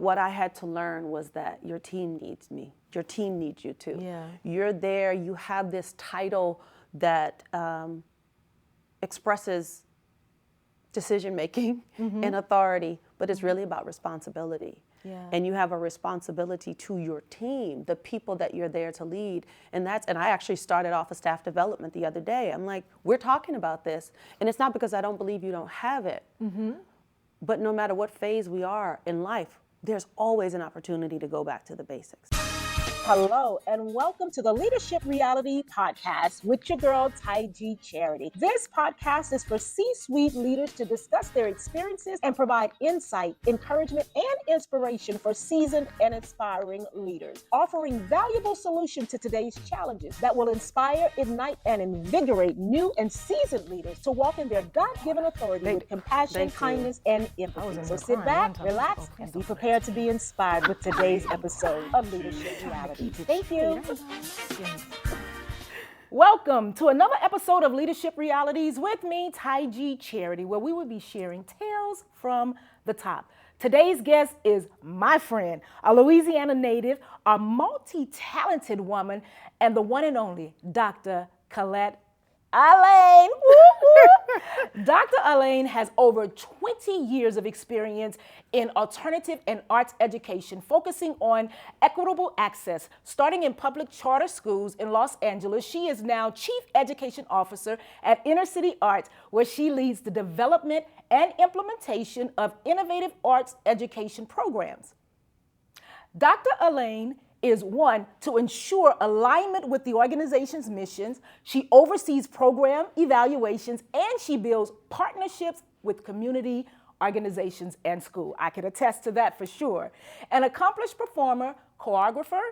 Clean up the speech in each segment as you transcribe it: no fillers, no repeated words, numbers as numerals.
What I had to learn was that your team needs me. Your team needs you too. Yeah. You're there, you have this title that expresses decision-making and authority, but it's really about responsibility. Yeah. And you have a responsibility to your team, the people that you're there to lead. And I actually started off a staff development the other day. I'm like, we're talking about this. And it's not because I don't believe you don't have it, but no matter what phase we are in life, there's always an opportunity to go back to the basics. Hello, and welcome to the Leadership Reality Podcast with your girl, Ty-G Charity. This podcast is for C-suite leaders to discuss their experiences and provide insight, encouragement, and inspiration for seasoned and inspiring leaders, offering valuable solutions to today's challenges that will inspire, ignite, and invigorate new and seasoned leaders to walk in their God-given authority with compassion, kindness, and empathy. So sit back, relax, and be prepared to be inspired with today's episode of Leadership Reality. Thank you. Welcome to another episode of Leadership Realities with me, Ty-G Charity, where we will be sharing tales from the top. Today's guest is my friend, a Louisiana native, a multi-talented woman, and the one and only Dr. Collette Alleyne. Dr. Alleyne has over 20 years of experience in alternative and arts education, focusing on equitable access. Starting in public charter schools in Los Angeles, she is now Chief Education Officer at Inner City Arts, where she leads the development and implementation of innovative arts education programs. Dr. Alleyne is one, to ensure alignment with the organization's missions. She oversees program evaluations and she builds partnerships with community organizations and school. I can attest to that for sure. An accomplished performer, choreographer,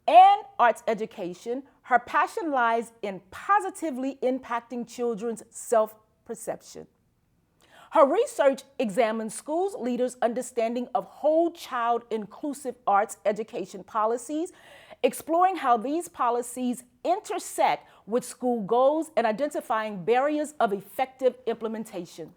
and arts education, her passion lies in positively impacting children's self-perception. Her research examines schools' leaders' understanding of whole child inclusive arts education policies, exploring how these policies intersect with school goals and identifying barriers of effective implementation.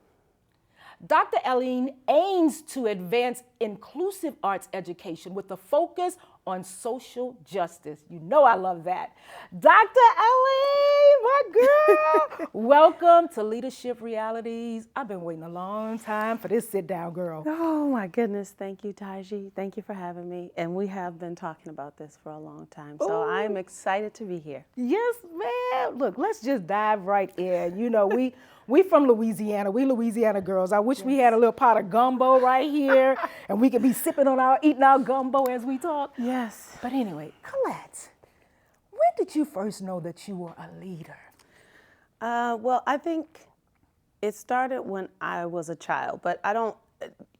Dr. Alleyne aims to advance inclusive arts education with a focus on social justice. You know I love that. Dr. Alleyne, my girl, welcome to Leadership Realities. I've been waiting a long time for this sit down, girl. Oh my goodness, thank you, Ty-G. Thank you for having me. And we have been talking about this for a long time, so I'm excited to be here. Yes, man. Look, let's just dive right in. You know, we from Louisiana. We Louisiana girls. I wish we had a little pot of gumbo right here and we could be eating our gumbo as we talk. Yes. But anyway, Colette, when did you first know that you were a leader? Well, I think it started when I was a child, but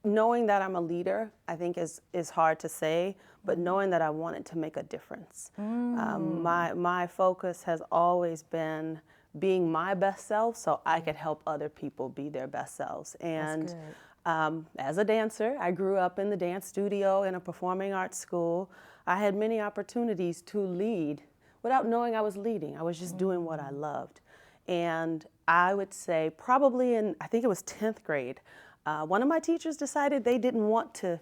knowing that I'm a leader, I think is hard to say, but knowing that I wanted to make a difference. My focus has always been being my best self so I could help other people be their best selves. And as a dancer, I grew up in the dance studio in a performing arts school. I had many opportunities to lead without knowing I was leading. I was just doing what I loved. And I would say probably I think it was 10th grade, one of my teachers decided they didn't want to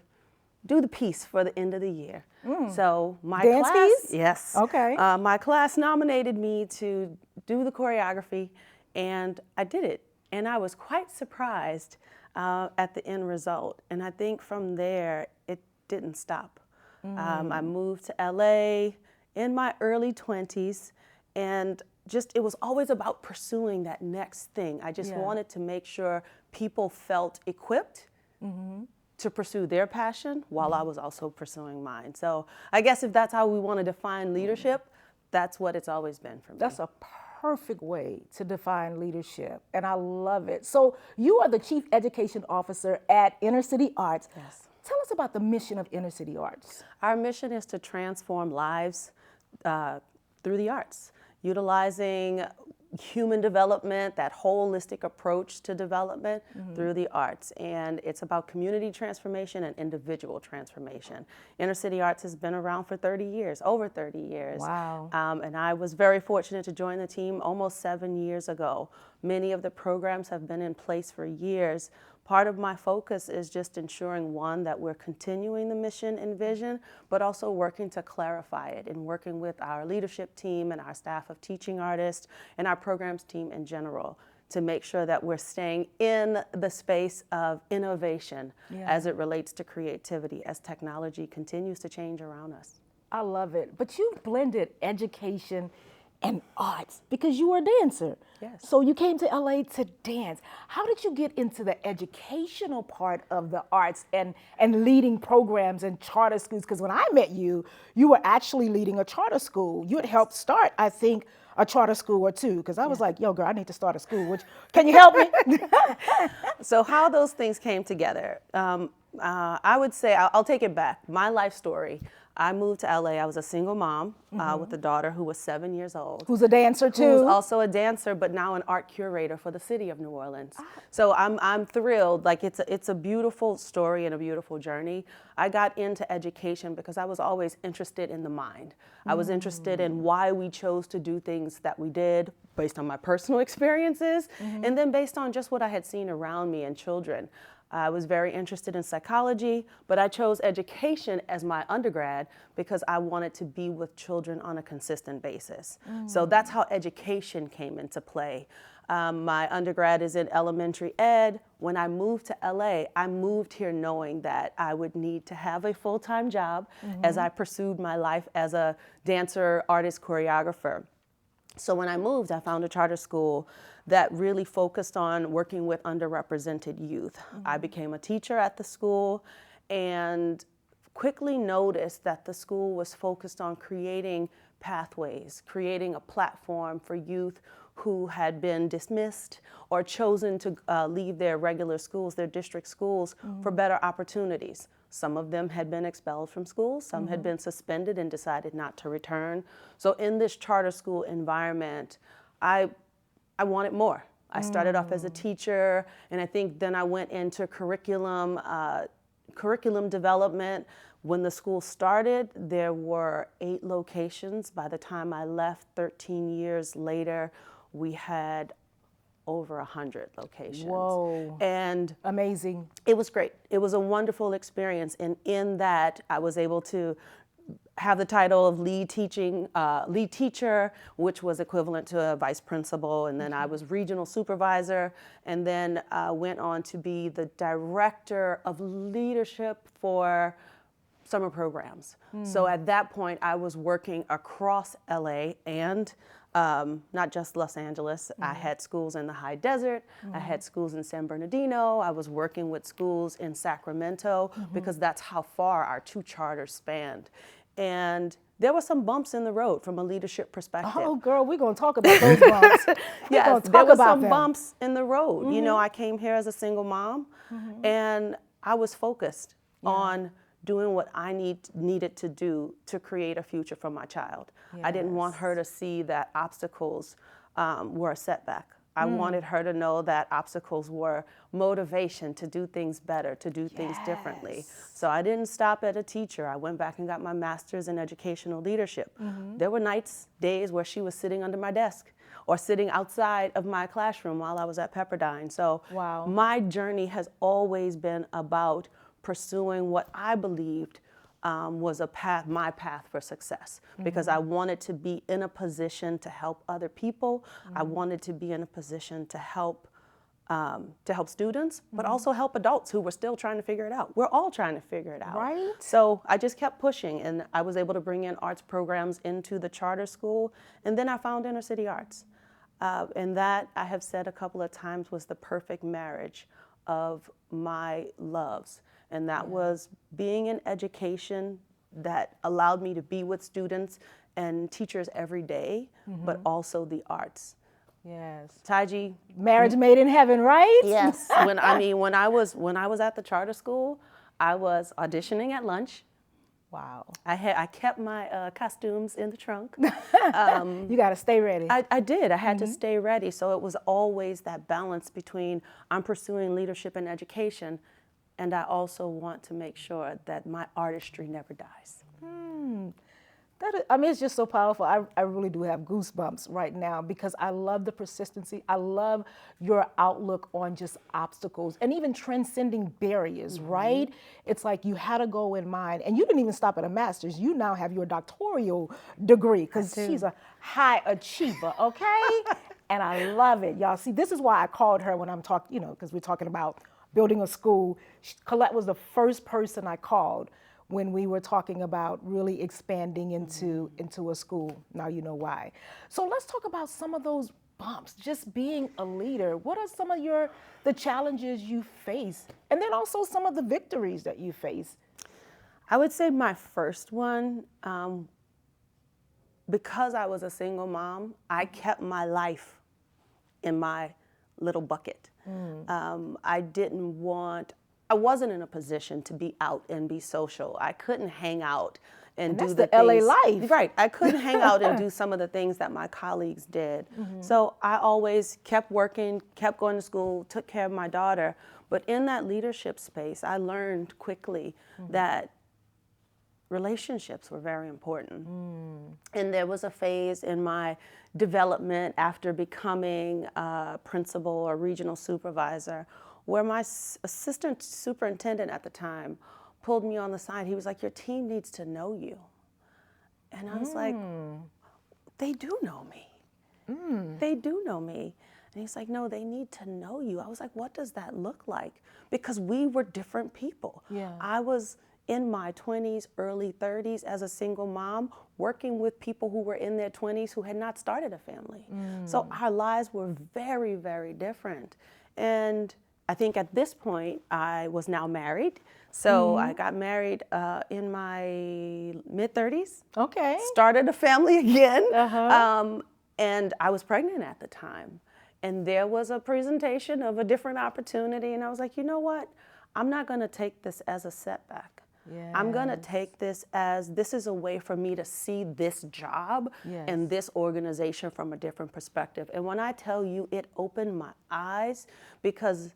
do the piece for the end of the year. So my dance class, piece? yes. Okay. My class nominated me to do the choreography, and I did it. And I was quite surprised at the end result. And I think from there, it didn't stop. I moved to LA in my early 20s, and it was always about pursuing that next thing. I just wanted to make sure people felt equipped to pursue their passion while I was also pursuing mine. So I guess if that's how we want to define leadership, that's what it's always been for me. That's a perfect way to define leadership, and I love it. So you are the Chief Education Officer at Inner City Arts. Yes. Tell us about the mission of Inner City Arts. Our mission is to transform lives through the arts, utilizing human development, that holistic approach to development through the arts. And it's about community transformation and individual transformation. Inner City Arts has been around for 30 years, over 30 years. Wow. And I was very fortunate to join the team almost 7 years ago. Many of the programs have been in place for years, part of my focus is just ensuring, one, that we're continuing the mission and vision, but also working to clarify it and working with our leadership team and our staff of teaching artists and our programs team in general to make sure that we're staying in the space of innovation as it relates to creativity as technology continues to change around us. I love it. But you've blended education and arts because you were a dancer. Yes. So you came to LA to dance. How did you get into the educational part of the arts and leading programs and charter schools? Because when I met you, you were actually leading a charter school. You had helped start, I think, a charter school or two, because I was like, yo, girl, I need to start a school. Can you help me? So how those things came together, I would say, I'll take it back. My life story. I moved to LA. I was a single mom with a daughter who was 7 years old. Who's a dancer too? Who's also a dancer, but now an art curator for the city of New Orleans. So I'm thrilled. Like it's a beautiful story and a beautiful journey. I got into education because I was always interested in the mind. I was interested in why we chose to do things that we did based on my personal experiences, and then based on just what I had seen around me and children. I was very interested in psychology, but I chose education as my undergrad because I wanted to be with children on a consistent basis. So that's how education came into play. My undergrad is in elementary ed. When I moved to LA, I moved here knowing that I would need to have a full-time job as I pursued my life as a dancer, artist, choreographer. So when I moved, I found a charter school that really focused on working with underrepresented youth. I became a teacher at the school and quickly noticed that the school was focused on creating pathways, creating a platform for youth who had been dismissed or chosen to leave their regular schools, their district schools, for better opportunities. Some of them had been expelled from school, some had been suspended and decided not to return. So in this charter school environment, I wanted more. I started off as a teacher, and I think then I went into curriculum development. When the school started, there were 8 locations. By the time I left 13 years later, we had over 100 locations. Whoa. And amazing. It was great. It was a wonderful experience. And in that, I was able to have the title of lead teacher, which was equivalent to a vice principal. And then I was regional supervisor, and then went on to be the director of leadership for summer programs. So at that point, I was working across LA and not just Los Angeles. I had schools in the high desert. I had schools in San Bernardino. I was working with schools in Sacramento because that's how far our 2 charters spanned. And there were some bumps in the road from a leadership perspective. Oh, girl, we're going to talk about those bumps. Yes, there were some bumps in the road. You know, I came here as a single mom, and I was focused on doing what I needed to do to create a future for my child. I didn't want her to see that obstacles were a setback. I wanted her to know that obstacles were motivation to do things better, to do things differently. So I didn't stop at a teacher. I went back and got my master's in educational leadership. There were days where she was sitting under my desk or sitting outside of my classroom while I was at Pepperdine. So my journey has always been about pursuing what I believed was my path for success, because I wanted to be in a position to help other people. I wanted to be in a position to help students, but also help adults who were still trying to figure it out. We're all trying to figure it out. Right. So I just kept pushing, and I was able to bring in arts programs into the charter school, and then I found inner city arts. And that, I have said a couple of times, was the perfect marriage of my loves. And that was being in education that allowed me to be with students and teachers every day, but also the arts. Yes. Taiji. Marriage made in heaven, right? Yes. When I was at the charter school, I was auditioning at lunch. Wow. I kept my costumes in the trunk. You got to stay ready. I did. I had to stay ready. So it was always that balance between I'm pursuing leadership and education, and I also want to make sure that my artistry never dies. I mean, it's just so powerful. I really do have goosebumps right now because I love the persistency. I love your outlook on just obstacles and even transcending barriers, right? It's like you had a goal in mind, and you didn't even stop at a master's. You now have your doctoral degree because she's a high achiever, okay? And I love it, y'all. See, this is why I called her when I'm talking, because we're talking about building a school. Colette was the first person I called when we were talking about really expanding into a school. Now you know why. So let's talk about some of those bumps, just being a leader. What are some of the challenges you face? And then also some of the victories that you face? I would say my first one, because I was a single mom, I kept my life in my little bucket. I wasn't in a position to be out and be social. I couldn't hang out and do that's the LA things. life. Right. I couldn't hang out and do some of the things that my colleagues did. So I always kept working, kept going to school, took care of my daughter. But in that leadership space, I learned quickly that relationships were very important. And there was a phase in my development after becoming a principal or regional supervisor where my assistant superintendent at the time pulled me on the side. He was like, your team needs to know you. And I was like, they do know me. They do know me. And he's like, no, they need to know you. I was like, what does that look like? Because we were different people. Yeah. I was in my 20s, early 30s as a single mom, working with people who were in their 20s who had not started a family. So our lives were very, very different. And I think at this point, I was now married. So I got married in my mid-30s. Okay. Started a family again. And I was pregnant at the time. And there was a presentation of a different opportunity. And I was like, you know what? I'm not going to take this as a setback. I'm going to take this as this is a way for me to see this job and this organization from a different perspective. And when I tell you, it opened my eyes because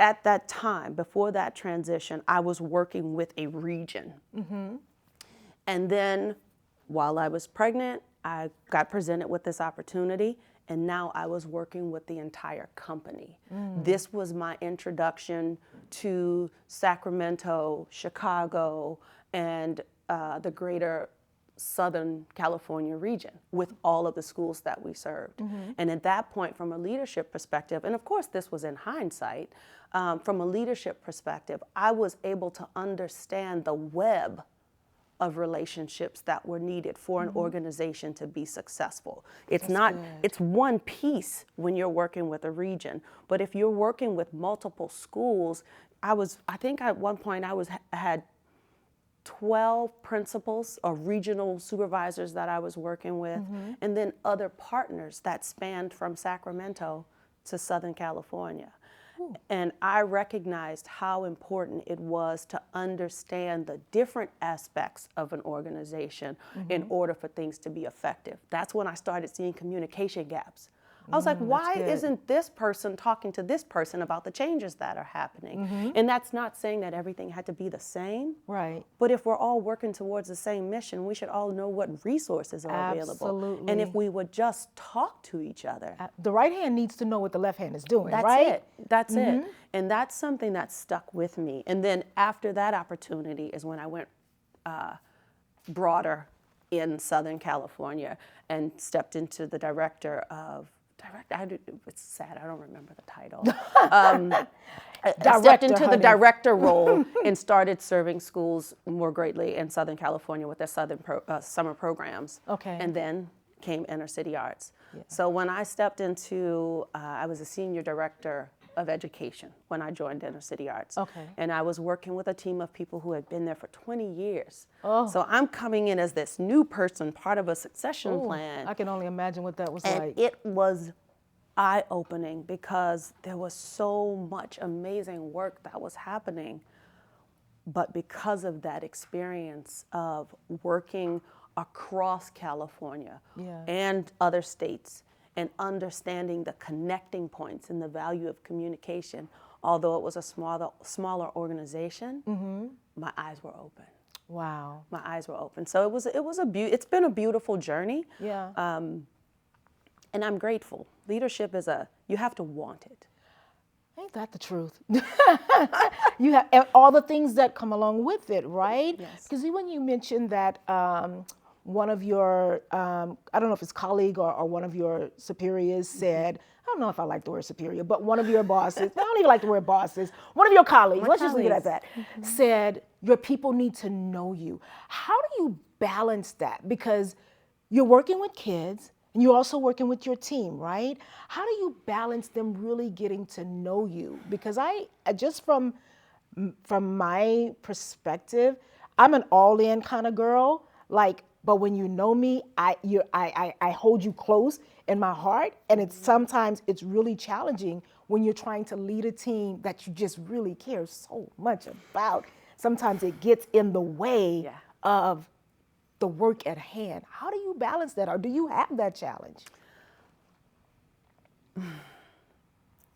at that time, before that transition, I was working with a region. And then while I was pregnant, I got presented with this opportunity. And now I was working with the entire company. This was my introduction to Sacramento, Chicago, and the greater Southern California region with all of the schools that we served. And at that point, from a leadership perspective, and of course this was in hindsight, from a leadership perspective, I was able to understand the web of relationships that were needed for an organization to be successful. It's it's one piece when you're working with a region, but if you're working with multiple schools, I think at one point I had 12 principals or regional supervisors that I was working with, and then other partners that spanned from Sacramento to Southern California. And I recognized how important it was to understand the different aspects of an organization in order for things to be effective. That's when I started seeing communication gaps. I was like, why isn't this person talking to this person about the changes that are happening? And that's not saying that everything had to be the same. Right. But if we're all working towards the same mission, we should all know what resources are available. Absolutely. And if we would just talk to each other. The right hand needs to know what the left hand is doing, That's right? it. That's it. And that's something that stuck with me. And then after that opportunity is when I went broader in Southern California and stepped into the it's sad, I don't remember the title. I stepped into the director role and started serving schools more greatly in Southern California with their summer programs. Okay. And then came inner city arts. So when I stepped into, I was a senior director of education when I joined inner city arts. Okay. And I was working with a team of people who had been there for 20 years. So I'm coming in as this new person, part of a succession plan. I can only imagine what that was And like. it was eye-opening because there was so much amazing work that was happening. But because of that experience of working across California and other states and understanding the connecting points and the value of communication, although it was a smaller organization, my eyes were open. Wow. My eyes were open. So it's been a beautiful journey. Yeah. And I'm grateful. Leadership you have to want it. Ain't that the truth? You have and all the things that come along with it, right? Yes. Because when you mentioned that one of your, I don't know if it's colleague or one of your superiors said, I don't know if I like the word superior, but one of your bosses, I don't even like the word bosses, one of your colleagues, let's just leave it at that, said your people need to know you. How do you balance that? Because you're working with kids, and you're also working with your team, right? How do you balance them really getting to know you? Because I just from my perspective, I'm an all-in kind of girl. But when you know me, I hold you close in my heart, and sometimes it's really challenging when you're trying to lead a team that you just really care so much about. Sometimes it gets in the way of the work at hand. How do you balance that, or do you have that challenge?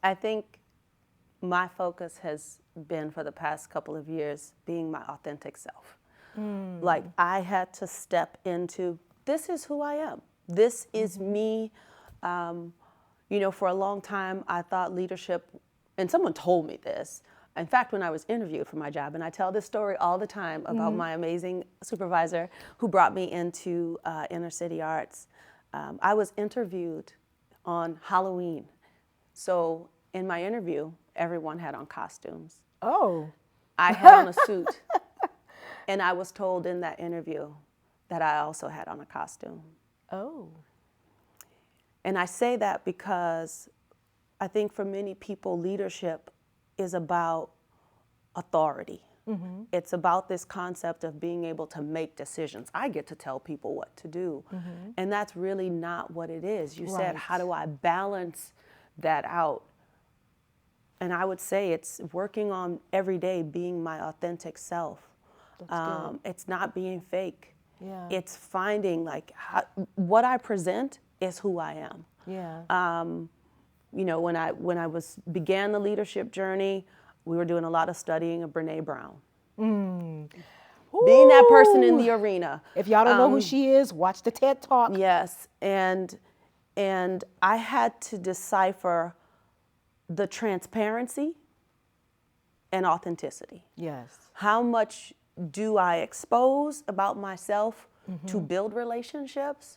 I think my focus has been for the past couple of years being my authentic self. Like I had to step into, this is who I am. This is me. For a long time, I thought leadership, and someone told me this. In fact, when I was interviewed for my job, and I tell this story all the time about my amazing supervisor who brought me into inner city arts. I was interviewed on Halloween. So in my interview, everyone had on costumes. Oh. I had on a suit. And I was told in that interview that I also had on a costume. Oh. And I say that because I think for many people, leadership is about authority. It's about this concept of being able to make decisions. I get to tell people what to do. And that's really not what it is. You said, how do I balance that out? And I would say it's working on every day being my authentic self. It's not being fake. Yeah. It's finding what I present is who I am. Yeah. When I began the leadership journey, we were doing a lot of studying of Brene Brown. Being that person in the arena. If y'all don't know who she is, watch the TED Talk. Yes, and I had to decipher the transparency and authenticity. Yes. How much do I expose about myself to build relationships?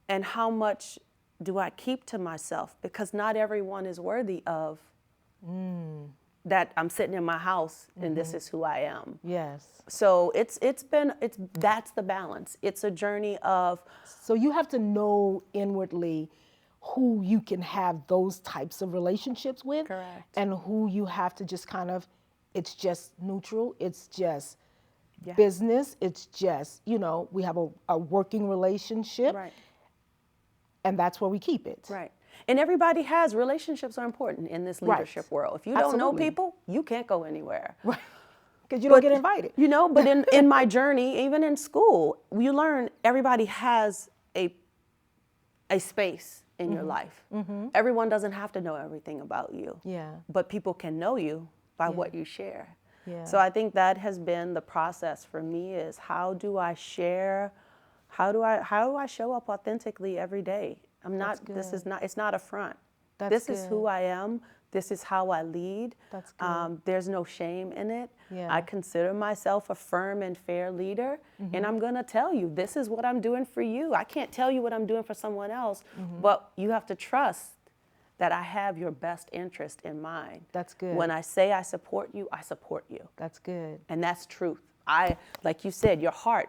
And how much do I keep to myself? Because not everyone is worthy of that I'm sitting in my house and this is who I am. Yes. So that's the balance. It's a journey of. So you have to know inwardly who you can have those types of relationships with. Correct. And who you have to just kind of, it's just neutral, it's just business, it's just, we have a working relationship. Right. And that's where we keep it. Right. And everybody has, relationships are important in this leadership world. If you don't know people, you can't go anywhere. Right. Because you don't get invited. But in my journey, even in school, you learn everybody has a space in your life. Everyone doesn't have to know everything about you. Yeah. But people can know you by what you share. Yeah. So I think that has been the process for me is how do I share, how do I show up authentically every day? It's not a front. This is who I am. This is how I lead. That's good. There's no shame in it. Yeah. I consider myself a firm and fair leader, and I'm going to tell you, this is what I'm doing for you. I can't tell you what I'm doing for someone else, but you have to trust that I have your best interest in mind. That's good. When I say I support you, I support you. That's good. And that's truth. Like you said,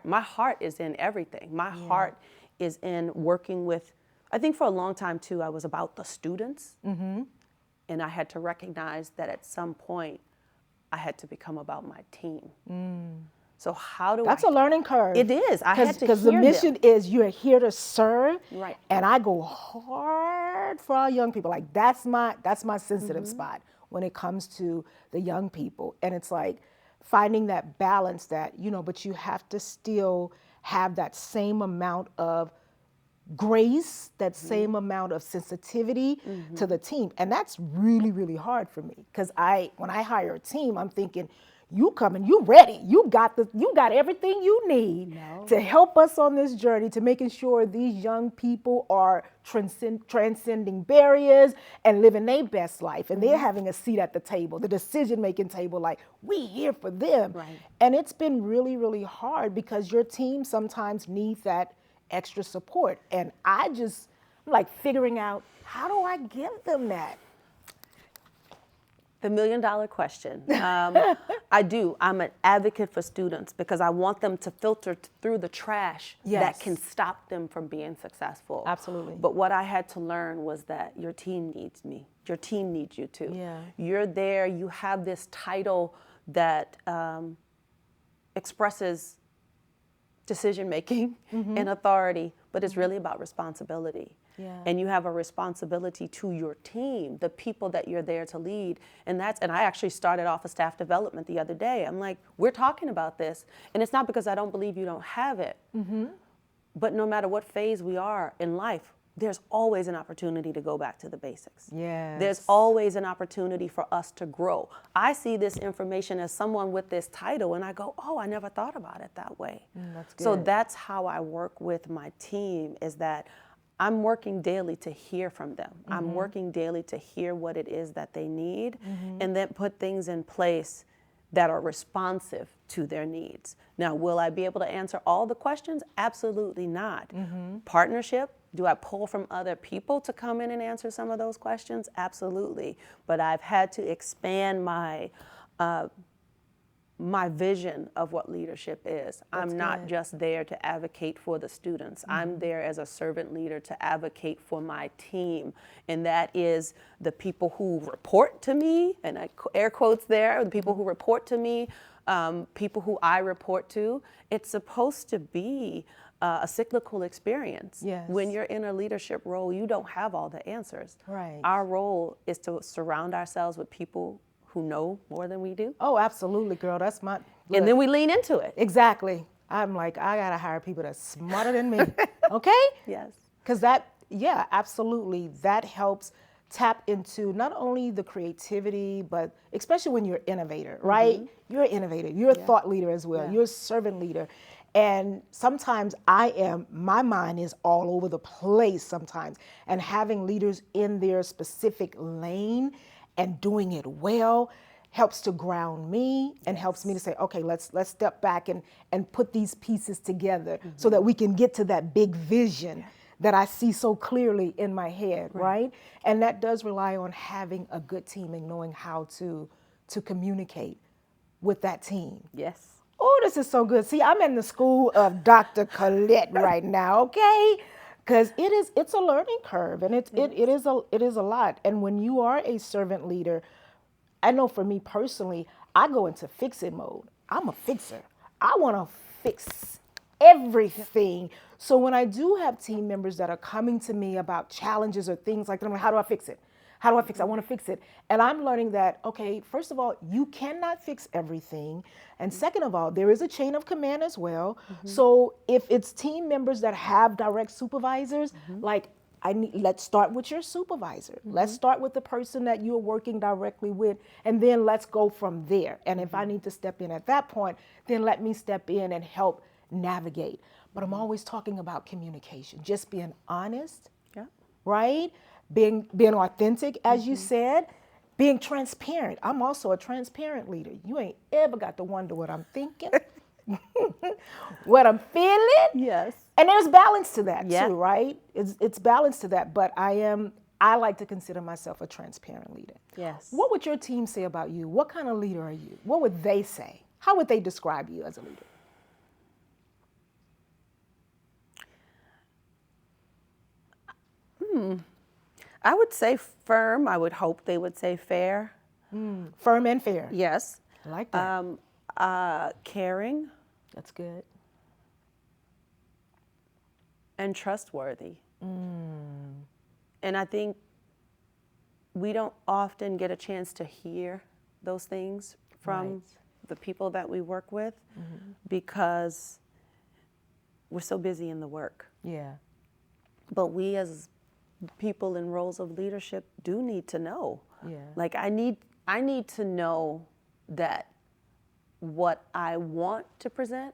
my heart is in everything. My heart is in working with, I think for a long time too, I was about the students. And I had to recognize that at some point, I had to become about my team. So That's a learning curve. It is. I had to Because the mission is you're here to serve. Right. And I go hard for our young people. Like that's my sensitive spot when it comes to the young people. And it's like finding that balance that, but you have to still have that same amount of grace, that same amount of sensitivity to the team. And that's really, really hard for me because when I hire a team, I'm thinking, you coming, you ready. You got everything you need to help us on this journey to making sure these young people are transcending barriers and living their best life. And they're having a seat at the table, the decision-making table, like, we here for them. Right. And it's been really, really hard because your team sometimes needs that extra support. And I'm like figuring out, how do I give them that? The $1 million question. I'm an advocate for students because I want them to filter through the trash that can stop them from being successful. Absolutely. But what I had to learn was that your team needs me. Your team needs you too. Yeah. You're there, you have this title that expresses decision-making and authority, but it's really about responsibility. Yeah. And you have a responsibility to your team, the people that you're there to lead. And I actually started off a staff development the other day. I'm like, we're talking about this. And it's not because I don't believe you don't have it. But no matter what phase we are in life, there's always an opportunity to go back to the basics. Yes. There's always an opportunity for us to grow. I see this information as someone with this title and I go, oh, I never thought about it that way. That's good. So that's how I work with my team, is that I'm working daily to hear from them. I'm working daily to hear what it is that they need and then put things in place that are responsive to their needs. Now, will I be able to answer all the questions? Absolutely not. Partnership, do I pull from other people to come in and answer some of those questions? Absolutely. But I've had to expand my vision of what leadership is. I'm not just there to advocate for the students. I'm there as a servant leader to advocate for my team. And that is the people who report to me, and I air quotes there, the people who report to me, people who I report to. It's supposed to be a cyclical experience. Yes. When you're in a leadership role, you don't have all the answers. Right. Our role is to surround ourselves with people who know more than we do. Oh, absolutely, girl. That's my... And then we lean into it. Exactly. I'm like, I got to hire people that's smarter than me. Okay? Yes. Because absolutely. That helps tap into not only the creativity, but especially when you're an innovator, right? You're an innovator. You're a thought leader as well. You're a servant leader. And sometimes my mind is all over the place sometimes. And having leaders in their specific lane and doing it well helps to ground me and helps me to say, okay, let's step back and put these pieces together so that we can get to that big vision that I see so clearly in my head, right? And that does rely on having a good team and knowing how to communicate with that team. Yes. Oh, this is so good. See, I'm in the school of Dr. Colette right now, okay? Because it's a learning curve, and it is a lot. And when you are a servant leader, I know for me personally, I go into fix-it mode. I'm a fixer. I want to fix everything. So when I do have team members that are coming to me about challenges or things like that, I'm like, how do I fix it? How do I fix it? I want to fix it. And I'm learning that, okay, first of all, you cannot fix everything. And second of all, there is a chain of command as well. So if it's team members that have direct supervisors, like let's start with your supervisor. Let's start with the person that you're working directly with, and then let's go from there. And if I need to step in at that point, then let me step in and help navigate. But I'm always talking about communication, just being honest, right? Being authentic, as you said, being transparent. I'm also a transparent leader. You ain't ever got to wonder what I'm thinking, what I'm feeling. Yes. And there's balance to that too, right? It's balance to that. But I like to consider myself a transparent leader. Yes. What would your team say about you? What kind of leader are you? What would they say? How would they describe you as a leader? I would say firm. I would hope they would say fair. Firm and fair. Yes. I like that. Caring That's good. and trustworthy. And I think we don't often get a chance to hear those things from the people that we work with because we're so busy in the work. Yeah. But we as people in roles of leadership do need to know. Yeah. Like I need to know that what I want to present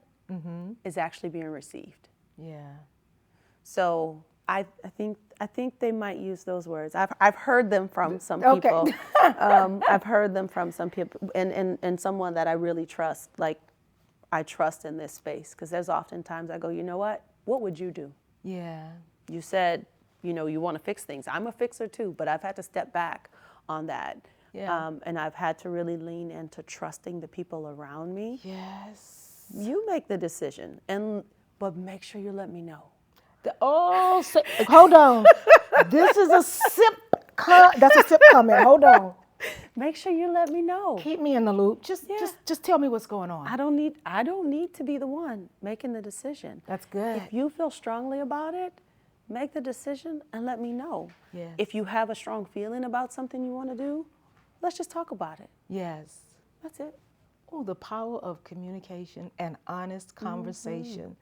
is actually being received. Yeah. So I think they might use those words. I've heard them from some Okay. people. I've heard them from some people, and someone that I really trust. Like, I trust in this space, because there's oftentimes I go, you know what? What would you do? Yeah. You said, you want to fix things. I'm a fixer too, but I've had to step back on that. Yeah. And I've had to really lean into trusting the people around me. Yes. You make the decision, but make sure you let me know. Hold on. This is a sip. That's a sip comment. Hold on. Make sure you let me know. Keep me in the loop. Just tell me what's going on. I don't need to be the one making the decision. That's good. If you feel strongly about it, make the decision and let me know. Yes. If you have a strong feeling about something you want to do, let's just talk about it. Yes. That's it. Oh, the power of communication and honest conversation.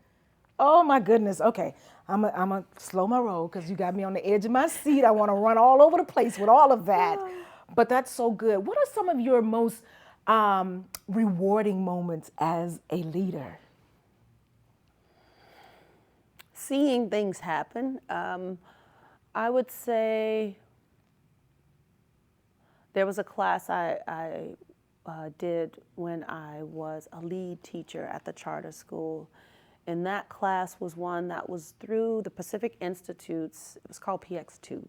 Oh my goodness. Okay, I'm a slow my roll, because you got me on the edge of my seat. I want to run all over the place with all of that. But that's so good. What are some of your most rewarding moments as a leader? Seeing things happen. I would say there was a class I did when I was a lead teacher at the charter school. And that class was one that was through the Pacific Institutes. It was called PX2.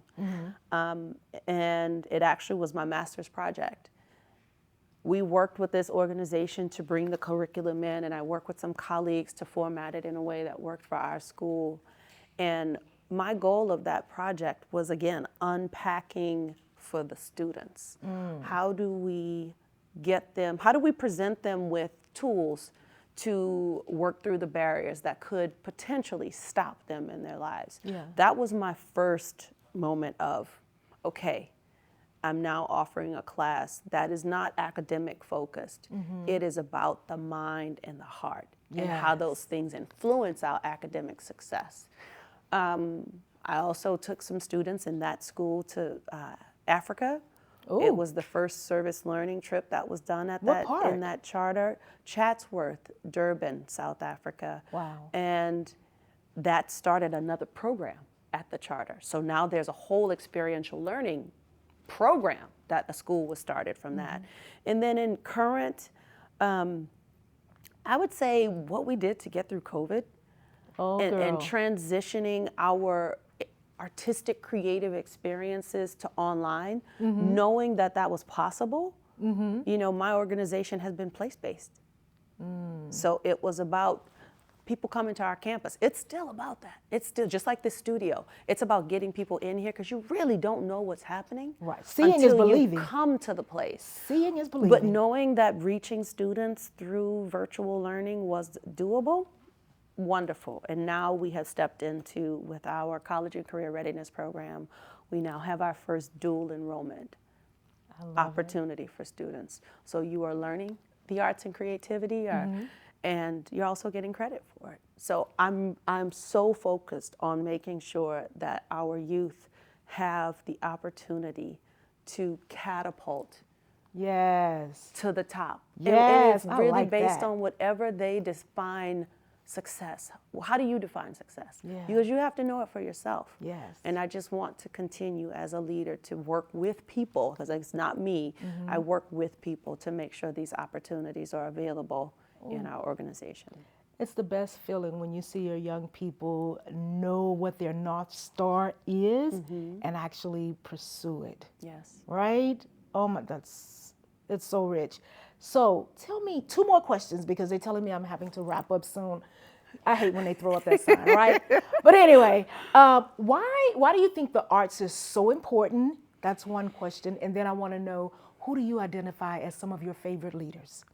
And it actually was my master's project. We worked with this organization to bring the curriculum in, and I worked with some colleagues to format it in a way that worked for our school. And my goal of that project was, again, unpacking for the students. How do we present them with tools to work through the barriers that could potentially stop them in their lives? Yeah. That was my first moment of, okay, I'm now offering a class that is not academic focused. It is about the mind and the heart, and how those things influence our academic success. I also took some students in that school to Africa. Ooh. It was the first service learning trip that was done at in that charter. Chatsworth, Durban, South Africa. Wow. And that started another program at the charter. So now there's a whole experiential learning program that a school was started from that. And then in current, I would say what we did to get through COVID and transitioning our artistic, creative experiences to online, knowing that that was possible. My organization has been place-based. So it was about people coming to our campus. It's still about that. It's still just like this studio. It's about getting people in here, because you really don't know what's happening. Right. Seeing until is believing. You come to the place. Seeing is believing. But knowing that reaching students through virtual learning was doable, wonderful. And now we have stepped into, with our college and career readiness program, we now have our first dual enrollment opportunity for students. So you are learning the arts and creativity, and you're also getting credit for it. So I'm so focused on making sure that our youth have the opportunity to catapult to the top. And it's really like based that. on whatever they define success. Well, how do you define success? Yeah. Because you have to know it for yourself. Yes. And I just want to continue as a leader to work with people, because it's not me. I work with people to make sure these opportunities are available in our organization. It's the best feeling when you see your young people know what their North Star is and actually pursue it. Yes. Right? Oh my, it's so rich. So tell me 2 more questions, because they're telling me I'm having to wrap up soon. I hate when they throw up that sign, right? But anyway, why do you think the arts is so important? That's one question. And then I want to know, who do you identify as some of your favorite leaders?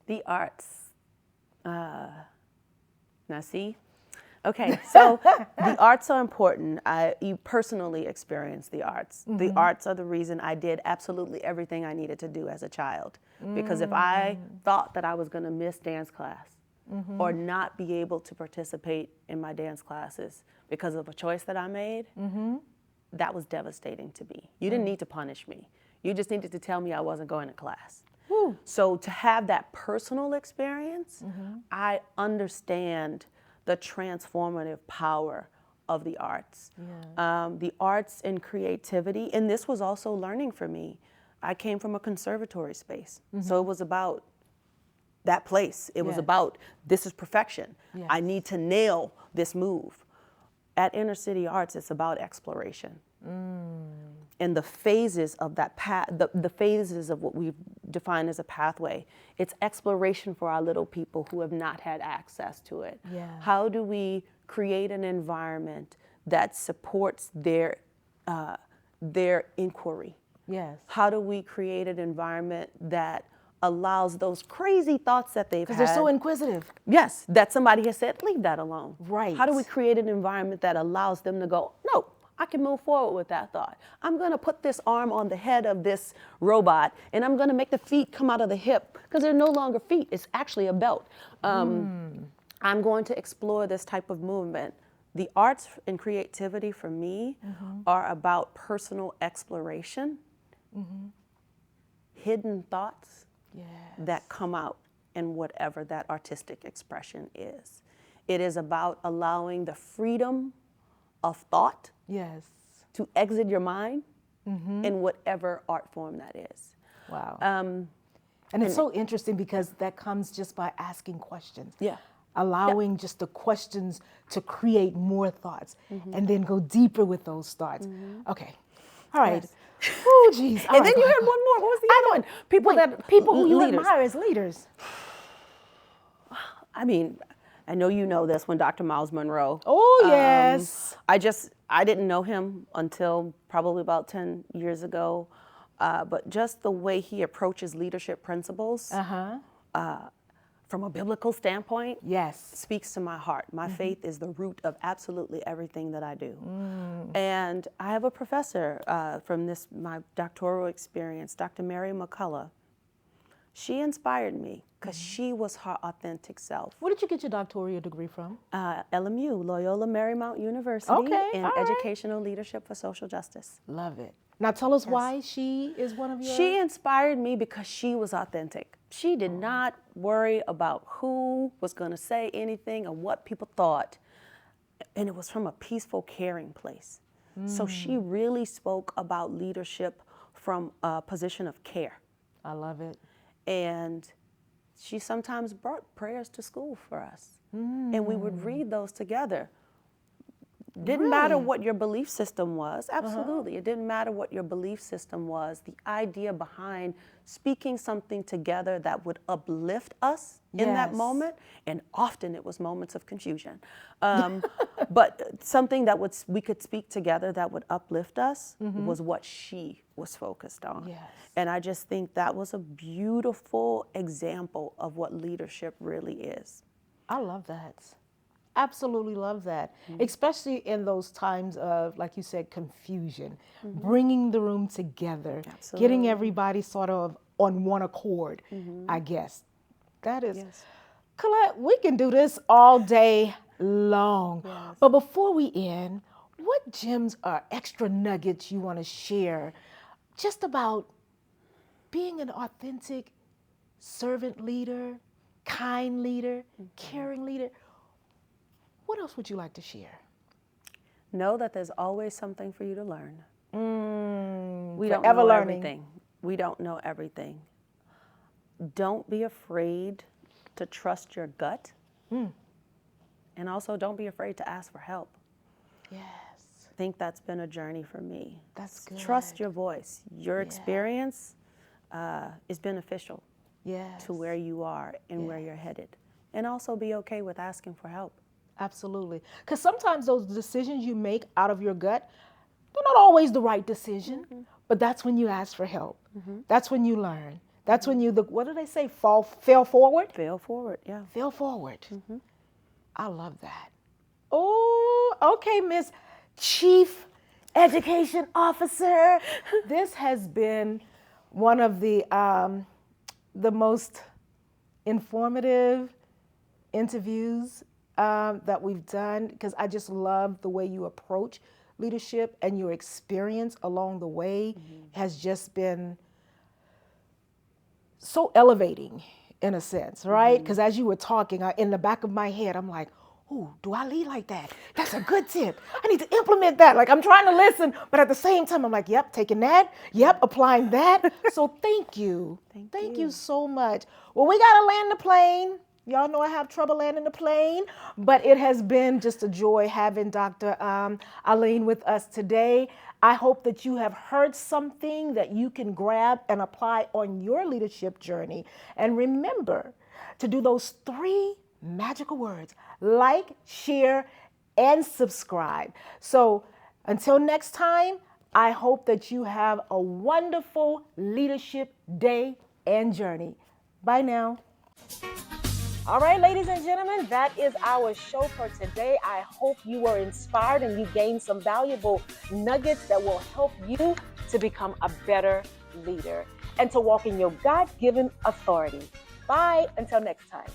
The arts. Now see? Okay, so the arts are important. You personally experience the arts. The arts are the reason I did absolutely everything I needed to do as a child. Because if I thought that I was going to miss dance class or not be able to participate in my dance classes because of a choice that I made, that was devastating to me. You didn't need to punish me. You just needed to tell me I wasn't going to class. Whew. So to have that personal experience, I understand the transformative power of the arts. The arts and creativity, and this was also learning for me. I came from a conservatory space, so it was about that place. It was Yes. about, this is perfection. Yes. I need to nail this move. At Inner City Arts, it's about exploration. And the phases of that path, the phases of what we've defined as a pathway, it's exploration for our little people who have not had access to it. Yeah. How do we create an environment that supports their inquiry? Yes. How do we create an environment that allows those crazy thoughts that they've had? Because they're so inquisitive. Yes, that somebody has said, leave that alone. Right. How do we create an environment that allows them to go, no, I can move forward with that thought. I'm going to put this arm on the head of this robot, and I'm going to make the feet come out of the hip, because they're no longer feet. It's actually a belt. I'm going to explore this type of movement. The arts and creativity for me are about personal exploration, hidden thoughts, that come out in whatever that artistic expression is. It is about allowing the freedom of thought Yes. to exit your mind in whatever art form that is. Wow. And it's so interesting because that comes just by asking questions. Yeah. Allowing just the questions to create more thoughts and then go deeper with those thoughts. Okay. All right. Yes. Oh, geez. And then you had one more. What was the other one? People who you leaders. admire as leaders. I mean, I know you know this one, Dr. Miles Monroe. Oh, yes. I didn't know him until probably about 10 years ago, but just the way he approaches leadership principles from a biblical standpoint Yes. speaks to my heart. My faith is the root of absolutely everything that I do. And I have a professor from my doctoral experience, Dr. Mary McCullough. She inspired me because she was her authentic self. Where did you get your doctoral degree from? LMU, Loyola Marymount University, Okay, in all right. Educational Leadership for Social Justice. Love it. Now tell us why she is one of your... She inspired me because she was authentic. She did not worry about who was going to say anything or what people thought. And it was from a peaceful, caring place. So she really spoke about leadership from a position of care. I love it. And she sometimes brought prayers to school for us. And we would read those together. Didn't matter what your belief system was. Absolutely. It didn't matter what your belief system was. The idea behind speaking something together that would uplift us in that Yes. moment, and often it was moments of confusion, but something that we could speak together that would uplift us was what she was focused on. Yes. And I just think that was a beautiful example of what leadership really is. I love that. Absolutely love that. Especially in those times of, like you said, confusion, bringing the room together, getting everybody sort of on one accord, I guess. That is, Yes. Colette, we can do this all day long. Yes. But before we end, what gems or extra nuggets you want to share just about being an authentic servant leader, kind leader, caring leader? What else would you like to share? Know that there's always something for you to learn. We don't forever know learning. everything. We don't know everything. Don't be afraid to trust your gut. And also don't be afraid to ask for help. Yes. I think that's been a journey for me. That's good. Trust your voice. Your experience is beneficial Yes. to where you are and where you're headed. And also be okay with asking for help. Absolutely. Because sometimes those decisions you make out of your gut, they're not always the right decision, but that's when you ask for help. That's when you learn. That's when you, what do they say, fail forward? Fail forward, yeah. Fail forward. I love that. Oh, okay, Miss Chief Education Officer. This has been one of the most informative interviews that we've done, because I just love the way you approach leadership, and your experience along the way has just been so elevating in a sense, right? Because as you were talking, in the back of my head, I'm like, ooh, do I lead like that? That's a good tip. I need to implement that. Like I'm trying to listen, but at the same time, I'm like, yep, taking that. Yep, applying that. So thank you. Thank you so much. Well, we got to land the plane. Y'all know I have trouble landing the plane, but it has been just a joy having Dr. Alleyne with us today. I hope that you have heard something that you can grab and apply on your leadership journey. And remember to do those 3 magical words: like, share, and subscribe. So until next time, I hope that you have a wonderful leadership day and journey. Bye now. All right, ladies and gentlemen, that is our show for today. I hope you were inspired and you gained some valuable nuggets that will help you to become a better leader and to walk in your God-given authority. Bye, until next time.